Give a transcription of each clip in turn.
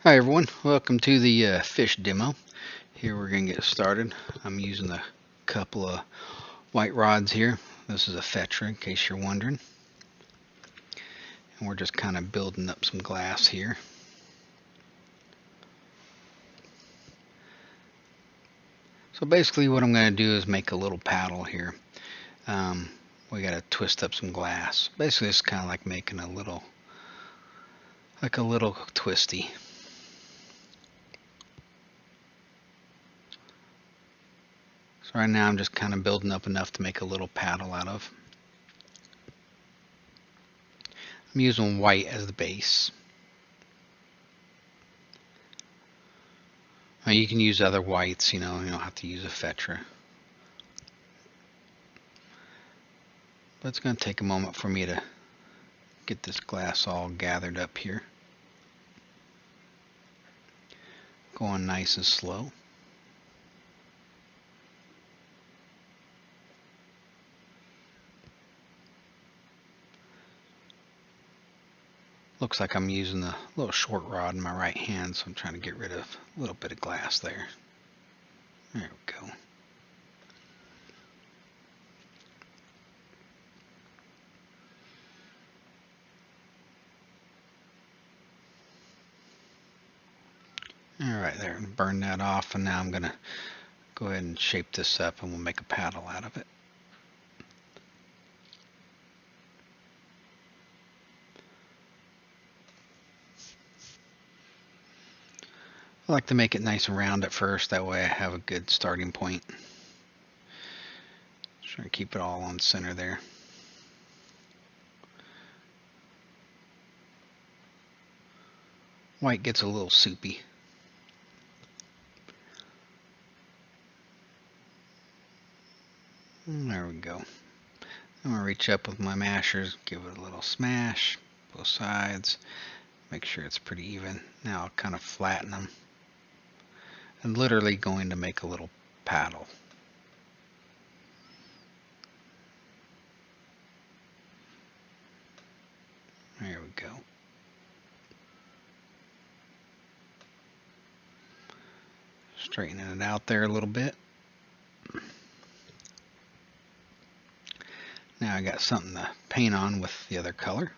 Hi everyone, welcome to the fish demo. Here we're going to get started. I'm using a couple of white rods here. This is a Fetra in case you're wondering. And we're just kind of building up some glass here. So basically what I'm going to do is make a little paddle here. We got to twist up some glass. Basically it's kind of like making a little twisty. So right now I'm just kind of building up enough to make a little paddle out of. I'm using white as the base. Now you can use other whites, you don't have to use a Fetra. But it's going to take a moment for me to get this glass all gathered up here. Going nice and slow. Looks like I'm using a little short rod in my right hand, so I'm trying to get rid of a little bit of glass there. There we go. Alright, there, burn that off, and now I'm going to go ahead and shape this up and we'll make a paddle out of it. I like to make it nice and round at first, that way I have a good starting point. Try to keep it all on center there. White gets a little soupy. There we go. I'm going to reach up with my mashers, give it a little smash, both sides, make sure it's pretty even. Now I'll kind of flatten them. I'm literally going to make a little paddle. There we go. Straightening it out there a little bit. Now I got something to paint on with the other color.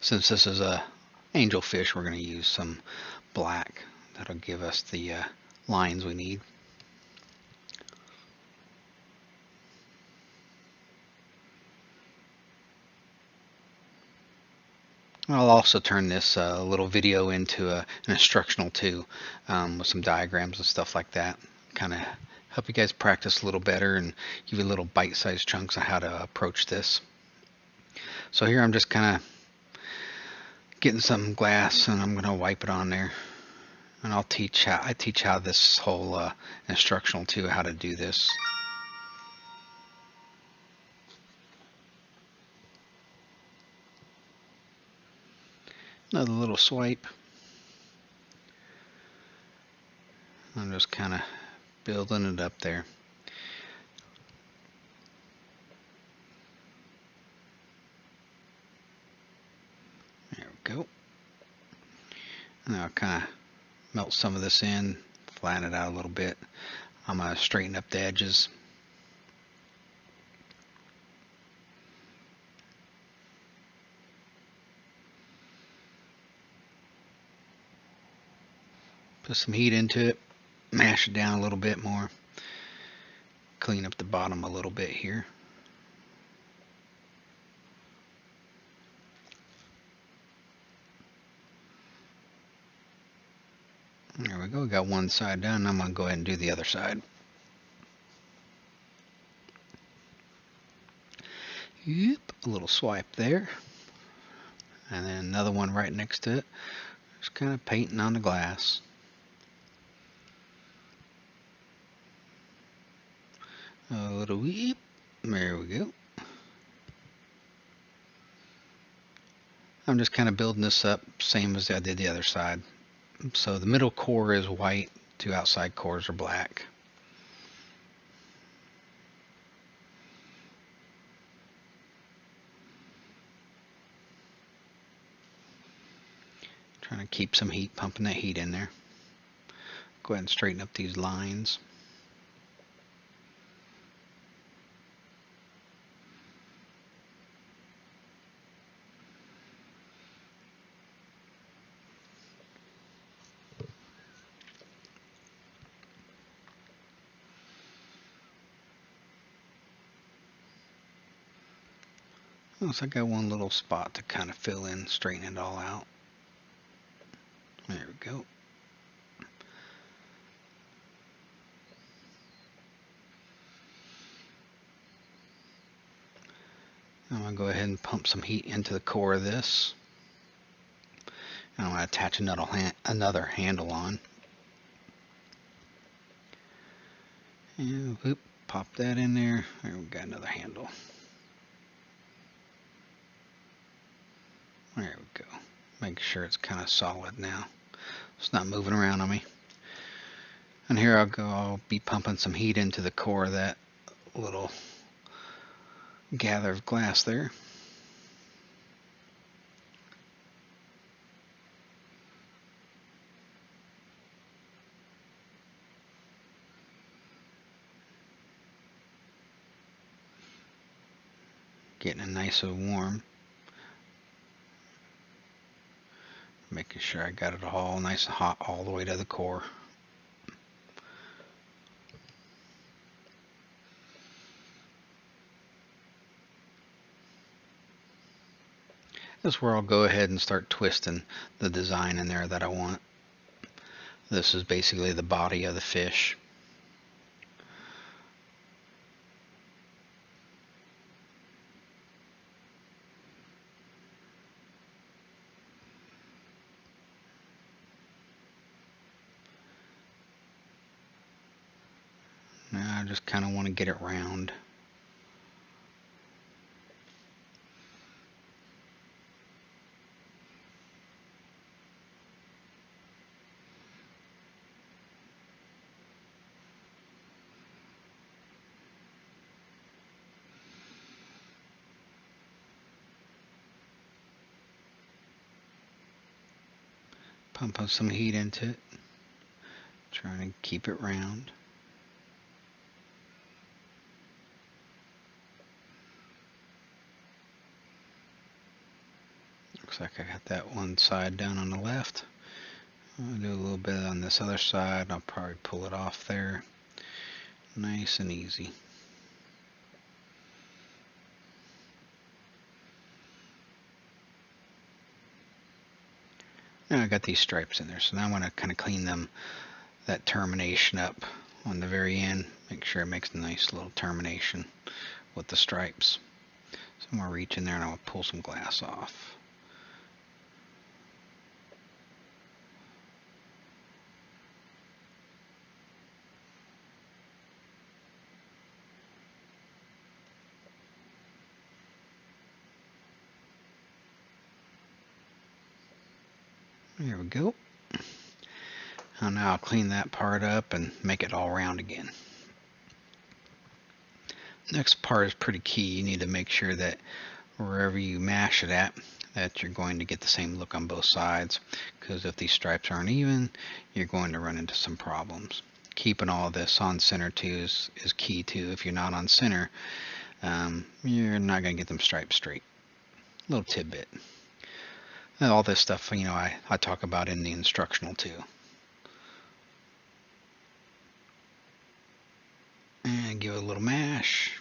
Since this is a angelfish, we're going to use some black. That'll give us the lines we need. I'll also turn this little video into an instructional too, with some diagrams and stuff like that. Kind of help you guys practice a little better and give you little bite-sized chunks on how to approach this. So here I'm just kind of getting some glass and I'm going to wipe it on there. And I teach how this whole instructional too, how to do this. Another little swipe. I'm just kind of building it up there. There we go. Now I'll kind of melt some of this in, flatten it out a little bit. I'm going to straighten up the edges. Put some heat into it, mash it down a little bit more, clean up the bottom a little bit here. There we go, got one side done. I'm going to go ahead and do the other side. Yep, a little swipe there. And then another one right next to it. Just kind of painting on the glass. A little weep. There we go. I'm just kind of building this up, same as I did the other side. So the middle core is white, two outside cores are black. Trying Trying to keep some heat, pumping that heat in there. Go ahead and straighten up these lines. Looks like I got one little spot to kind of fill in, straighten it all out. There we go. I'm going to go ahead and pump some heat into the core of this. And I'm going to attach another handle on. And whoop, pop that in there. There we got another handle. There we go. Make sure it's kind of solid now. It's not moving around on me. And here I'll be pumping some heat into the core of that little gather of glass there. Getting it nice and warm. Making sure I got it all nice and hot all the way to the core. This is where I'll go ahead and start twisting the design in there that I want. This is basically the body of the fish. Now I just kind of want to get it round. Pump up some heat into it. Trying to keep it round. Looks like I got that one side down on the left. I'll do a little bit on this other side. I'll probably pull it off there. Nice and easy. Now I got these stripes in there, so now I want to kind of clean that termination up on the very end. Make sure it makes a nice little termination with the stripes. So I'm going to reach in there and I'm going to pull some glass off. There we go. And now I'll clean that part up and make it all round again. Next part is pretty key. You need to make sure that wherever you mash it at, that you're going to get the same look on both sides, because if these stripes aren't even, you're going to run into some problems. Keeping all this on center too is key too. If you're not on center, you're not going to get them stripes straight. Little tidbit. And all this stuff, I talk about in the instructional too. And give it a little mash.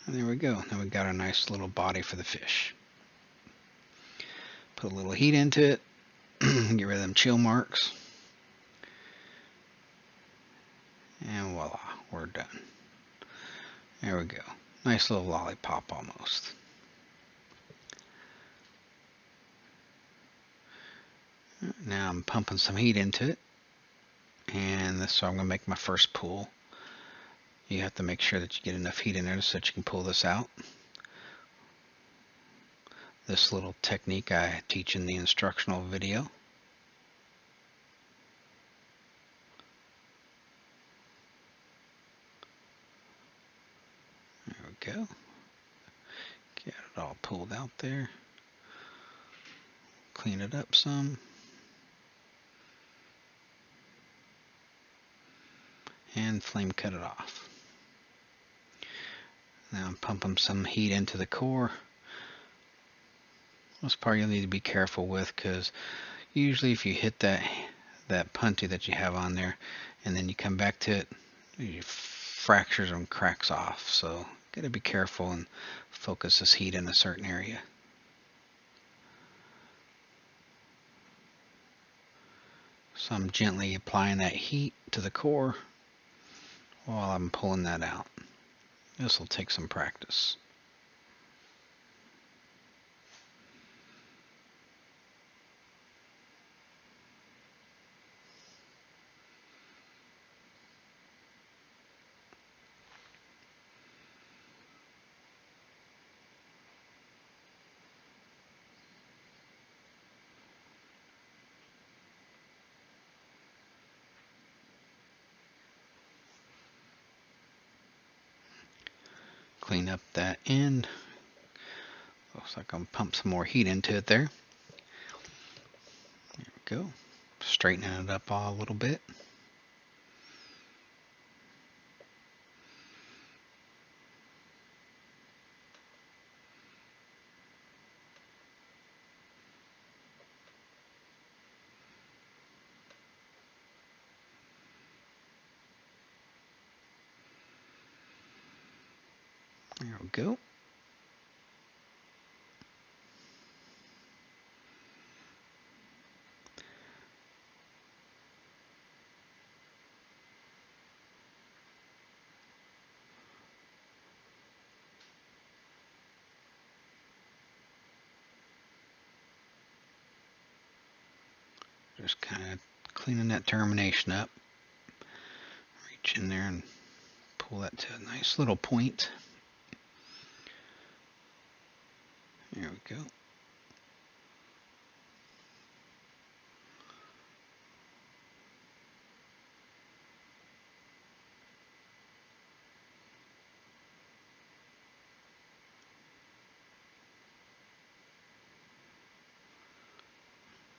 And there we go. Now we've got a nice little body for the fish. Put a little heat into it. Get rid of them chill marks. And voila, we're done. There we go. Nice little lollipop almost. Now I'm pumping some heat into it. And this, so I'm going to make my first pull. You have to make sure that you get enough heat in there so that you can pull this out. This little technique I teach in the instructional video. There we go. Get it all pulled out there. clean it up some. And flame cut it off. Now I'm pumping some heat into the core. This part you'll need to be careful with, because usually if you hit that puntty that you have on there and then you come back to it, it fractures and cracks off. So gotta be careful and focus this heat in a certain area. So I'm gently applying that heat to the core while I'm pulling that out. This will take some practice. Clean up that end. Looks like I'm pump some more heat into it there. There we go. Straightening it up a little bit. There we go. Just kind of cleaning that termination up. Reach in there and pull that to a nice little point. There we go.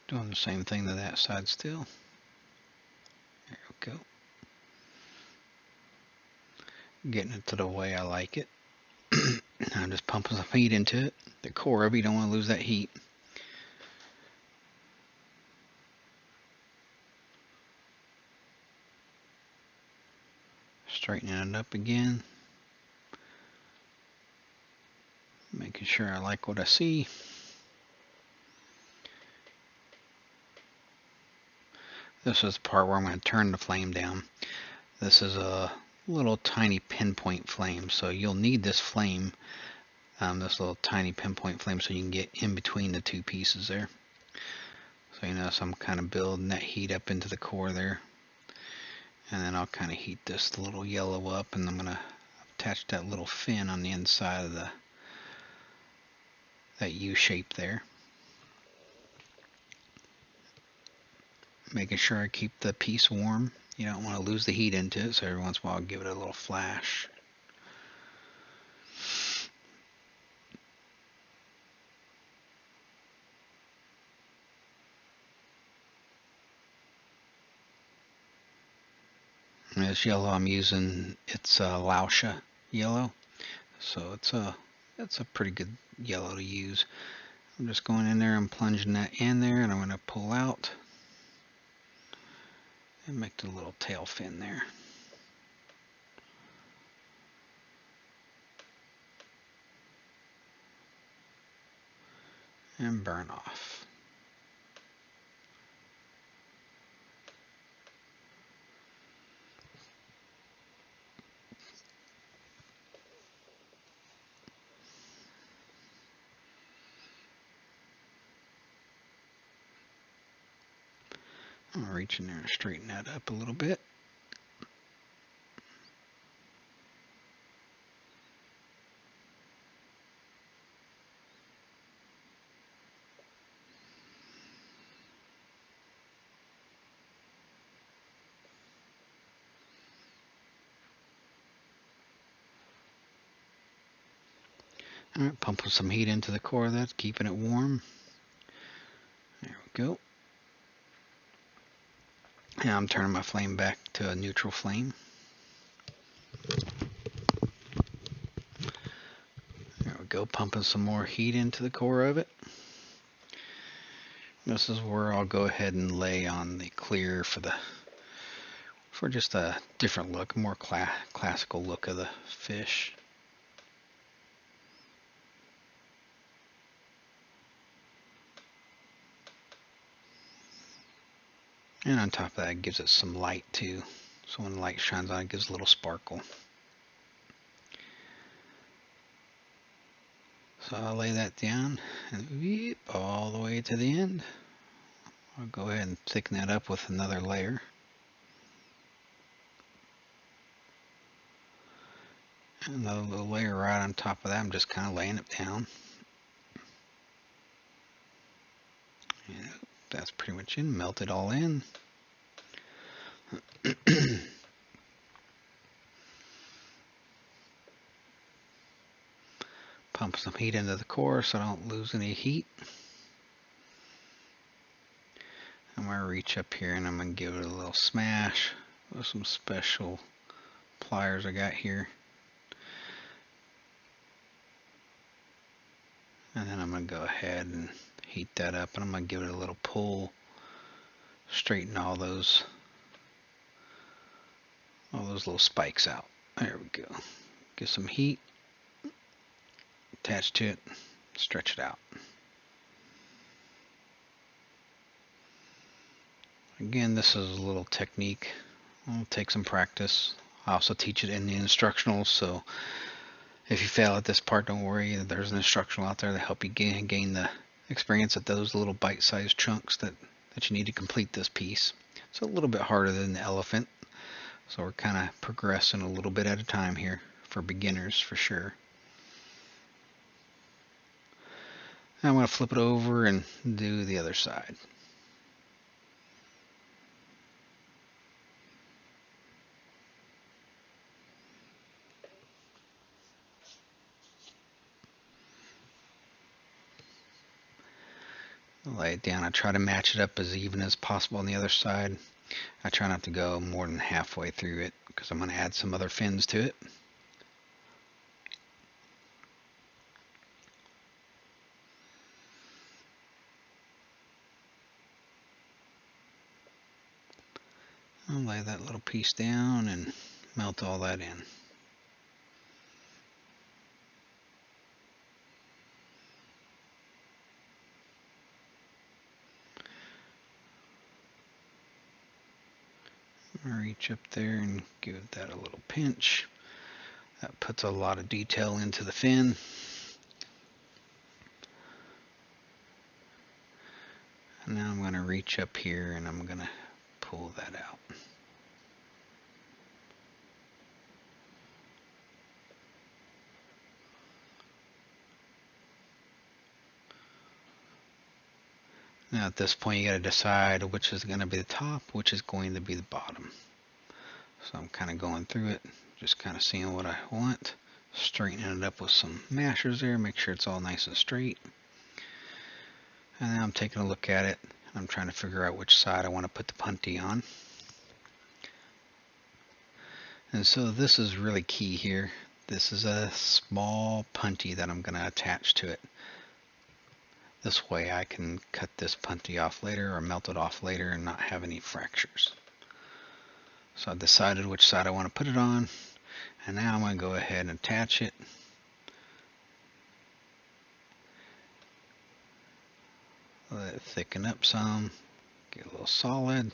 Doing the same thing to that side still. There we go. Getting it to the way I like it. I'm just pumping some heat into it. The core of it, you don't want to lose that heat. Straightening it up again. Making sure I like what I see. This is the part where I'm going to turn the flame down. This is a little tiny pinpoint flame, so you'll need this flame, this little tiny pinpoint flame, so you can get in between the two pieces there. So you notice I'm kind of building that heat up into the core there. And then I'll kind of heat this little yellow up, and I'm going to attach that little fin on the inside of that U shape there. Making sure I keep the piece warm. You don't want to lose the heat into it, so every once in a while I'll give it a little flash. And this yellow I'm using, it's Lausha yellow, so it's a pretty good yellow to use. I'm just going in there and plunging that in there, and I'm going to pull out and make the little tail fin there. And burn off. I'm going to reach in there and straighten that up a little bit. Alright, pumping some heat into the core of that, keeping it warm. go. And I'm turning my flame back to a neutral flame. There we go, pumping some more heat into the core of it. This is where I'll go ahead and lay on the clear for just a different look, more classical look of the fish. And on top of that, it gives it some light too. So when the light shines on it, gives a little sparkle. So I'll lay that down and weep all the way to the end. I'll go ahead and thicken that up with another layer. And another little layer right on top of that. I'm just kind of laying it down. And that's pretty much in. Melt it all in. Pump some heat into the core so I don't lose any heat. I'm going to reach up here and I'm going to give it a little smash with some special pliers I got here. And then I'm going to go ahead and heat that up and I'm going to give it a little pull. Straighten all those little spikes out. There we go. Give some heat. Attach to it. Stretch it out. Again, this is a little technique. It'll take some practice. I also teach it in the instructionals, so if you fail at this part, don't worry. There's an instructional out there to help you gain the experience at those little bite-sized chunks that you need to complete this piece. It's a little bit harder than the elephant, so we're kind of progressing a little bit at a time here for beginners for sure. Now I'm going to flip it over and do the other side. Lay it down. I try to match it up as even as possible on the other side. I try not to go more than halfway through it because I'm going to add some other fins to it. I'll lay that little piece down and melt all that in. Reach up there and give that a little pinch. That puts a lot of detail into the fin. And now I'm going to reach up here and I'm going to pull that out. Now at this point you got to decide which is going to be the top, which is going to be the bottom. So I'm kind of going through it, just kind of seeing what I want, straightening it up with some mashers there, make sure it's all nice and straight. And then I'm taking a look at it. I'm trying to figure out which side I want to put the punty on. And so this is really key here. This is a small punty that I'm going to attach to it. This way I can cut this punty off later or melt it off later and not have any fractures. So I've decided which side I want to put it on. And now I'm going to go ahead and attach it. Let it thicken up some, get a little solid.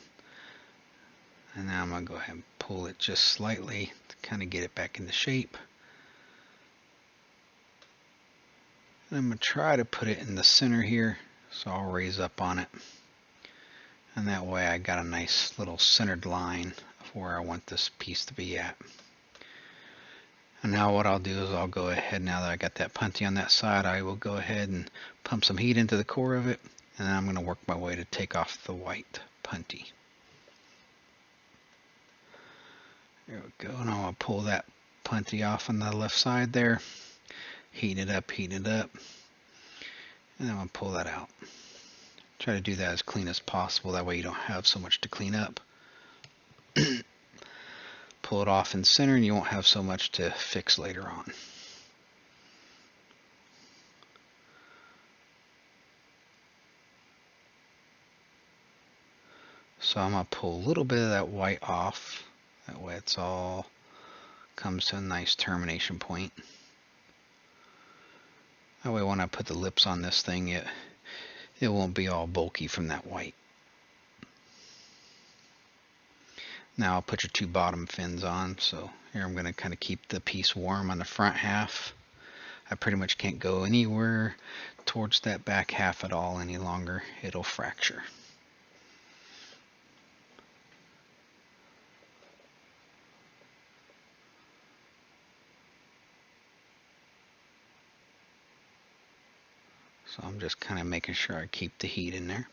And now I'm going to go ahead and pull it just slightly to kind of get it back into shape. And I'm going to try to put it in the center here, so I'll raise up on it. And that way I got a nice little centered line of where I want this piece to be at. And now what I'll do is I'll go ahead, now that I got that punty on that side, I will go ahead and pump some heat into the core of it. And then I'm going to work my way to take off the white punty. There we go. And I'm going to pull that punty off on the left side there. Heat it up, and then I'm going to pull that out. Try to do that as clean as possible, that way you don't have so much to clean up. Pull it off in center and you won't have so much to fix later on. So I'm going to pull a little bit of that white off, that way it's all comes to a nice termination point. That way when I put the lips on this thing, it won't be all bulky from that white. Now I'll put your two bottom fins on. So here I'm going to kind of keep the piece warm on the front half. I pretty much can't go anywhere towards that back half at all any longer. It'll fracture. So I'm just kind of making sure I keep the heat in there.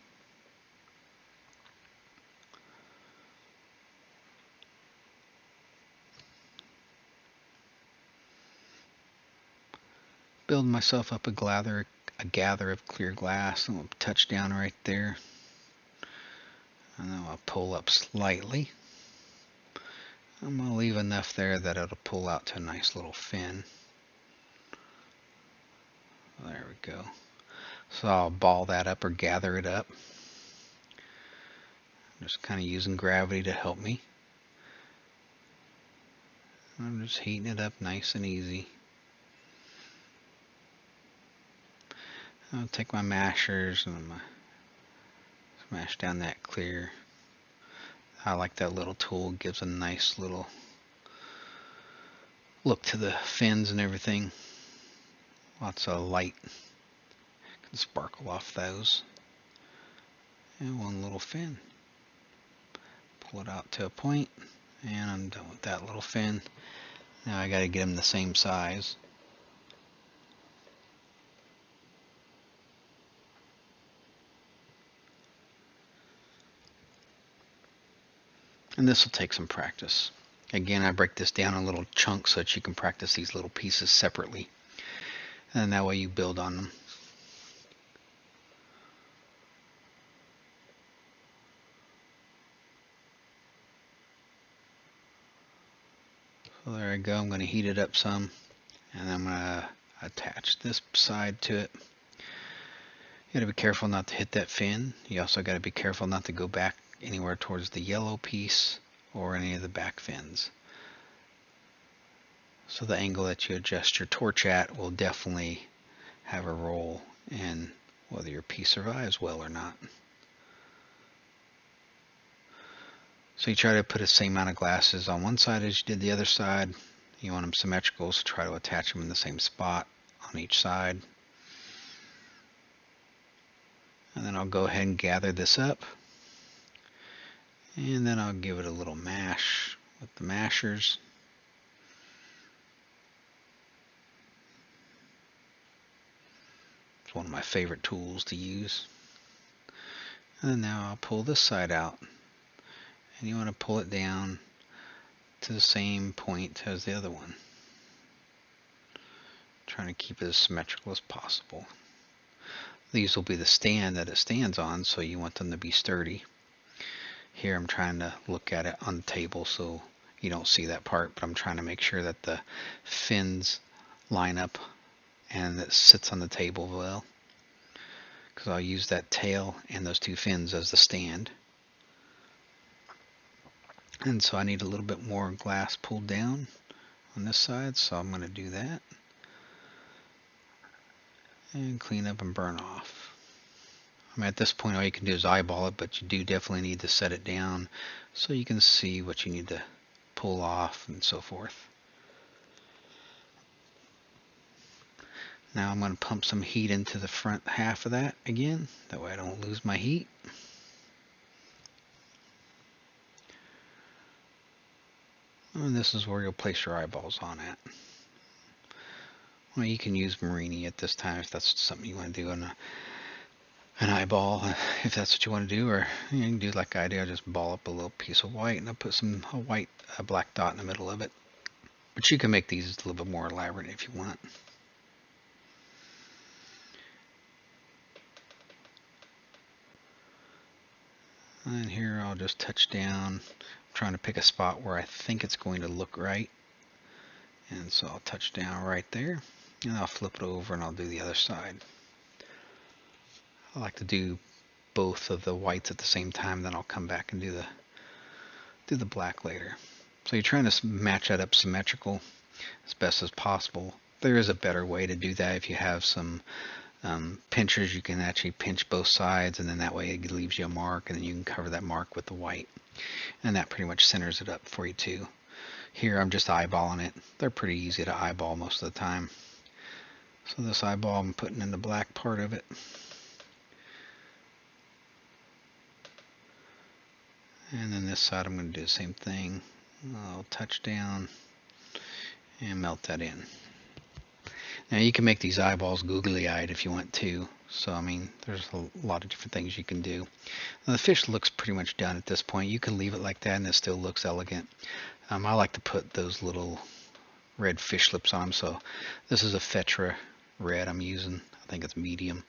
Build myself up a gather of clear glass, and we'll touch down right there. And then I'll pull up slightly. I'm going to leave enough there that it'll pull out to a nice little fin. There we go. So I'll ball that up or gather it up. I'm just kind of using gravity to help me. I'm just heating it up nice and easy. I'll take my mashers and I'm going to smash down that clear. I like that little tool. It gives a nice little look to the fins and everything. Lots of light can sparkle off those. And one little fin. Pull it out to a point, and I'm done with that little fin. Now I got to get them the same size. And this will take some practice. Again, I break this down in little chunks so that you can practice these little pieces separately. And that way you build on them. So there I go. I'm going to heat it up some. And I'm going to attach this side to it. You got to be careful not to hit that fin. You also got to be careful not to go back anywhere towards the yellow piece or any of the back fins. So the angle that you adjust your torch at will definitely have a role in whether your piece survives well or not. So you try to put the same amount of glasses on one side as you did the other side. You want them symmetrical, so try to attach them in the same spot on each side. And then I'll go ahead and gather this up. And then I'll give it a little mash with the mashers. It's one of my favorite tools to use. And then now I'll pull this side out. And you want to pull it down to the same point as the other one. Trying to keep it as symmetrical as possible. These will be the stand that it stands on, so you want them to be sturdy. Here I'm trying to look at it on the table so you don't see that part, but I'm trying to make sure that the fins line up and it sits on the table well. Because I'll use that tail and those two fins as the stand. And so I need a little bit more glass pulled down on this side, so I'm going to do that. And clean up and burn off. I mean, at this point all you can do is eyeball it, but you do definitely need to set it down so you can see what you need to pull off and so forth. Now I'm going to pump some heat into the front half of that again, that way I don't lose my heat. And this is where you'll place your eyeballs on at. Well, you can use Marini at this time if that's something you want to do, an eyeball if that's what you want to do, or you can do like I do. I just ball up a little piece of white and I put a black dot in the middle of it. But you can make these a little bit more elaborate if you want. And here I'll just touch down. I'm trying to pick a spot where I think it's going to look right. And so I'll touch down right there, and I'll flip it over and I'll do the other side. I like to do both of the whites at the same time, then I'll come back and do the black later. So you're trying to match that up symmetrical as best as possible. There is a better way to do that. If you have some pinchers, you can actually pinch both sides, and then that way it leaves you a mark, and then you can cover that mark with the white, and that pretty much centers it up for you too. Here I'm just eyeballing it. They're pretty easy to eyeball most of the time. So this eyeball I'm putting in the black part of it. And then this side I'm going to do the same thing. I'll touch down and melt that in. Now you can make these eyeballs googly-eyed if you want to. So I mean, there's a lot of different things you can do. Now, the fish looks pretty much done at this point. You can leave it like that and it still looks elegant. I like to put those little red fish lips on them. So this is a Fetra red I'm using. I think it's medium.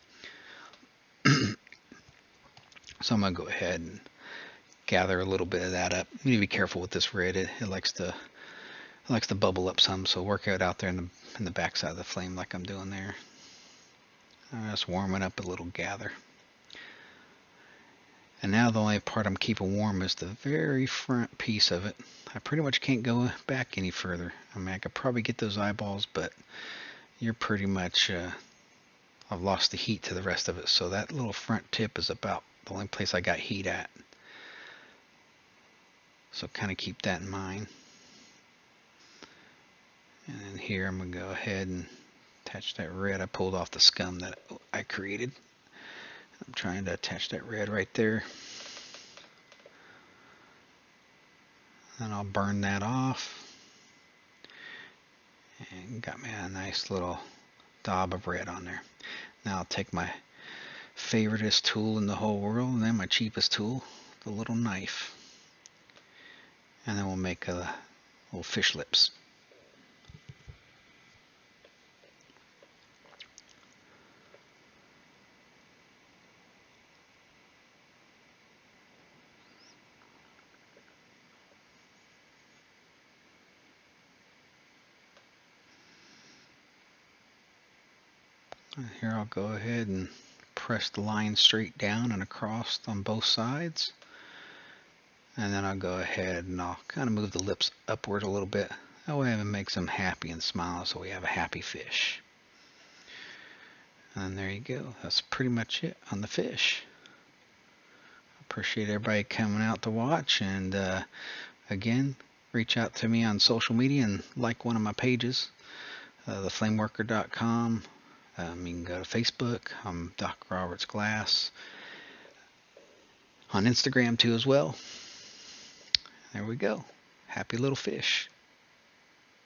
So I'm going to go ahead and gather a little bit of that up. You need to be careful with this red. It likes to bubble up some. So work it out there in the back side of the flame like I'm doing there. I'm just warming up a little gather. And now the only part I'm keeping warm is the very front piece of it. I pretty much can't go back any further. I mean, I could probably get those eyeballs, but you're pretty much, I've lost the heat to the rest of it. So that little front tip is about the only place I got heat at. So kind of keep that in mind. And then here I'm going to go ahead and attach that red. I pulled off the scum that I created. I'm trying to attach that red right there. And I'll burn that off. And got me a nice little daub of red on there. Now I'll take my favoriteest tool in the whole world, and then my cheapest tool, the little knife. And then we'll make a little fish lips. And here I'll go ahead and press the line straight down and across on both sides. And then I'll go ahead and I'll kind of move the lips upward a little bit. That way it makes them happy and smile, so we have a happy fish. And there you go. That's pretty much it on the fish. Appreciate everybody coming out to watch. And again, reach out to me on social media and like one of my pages, theflameworker.com. You can go to Facebook. I'm Doc Roberts Glass. On Instagram too as well. There we go. Happy little fish.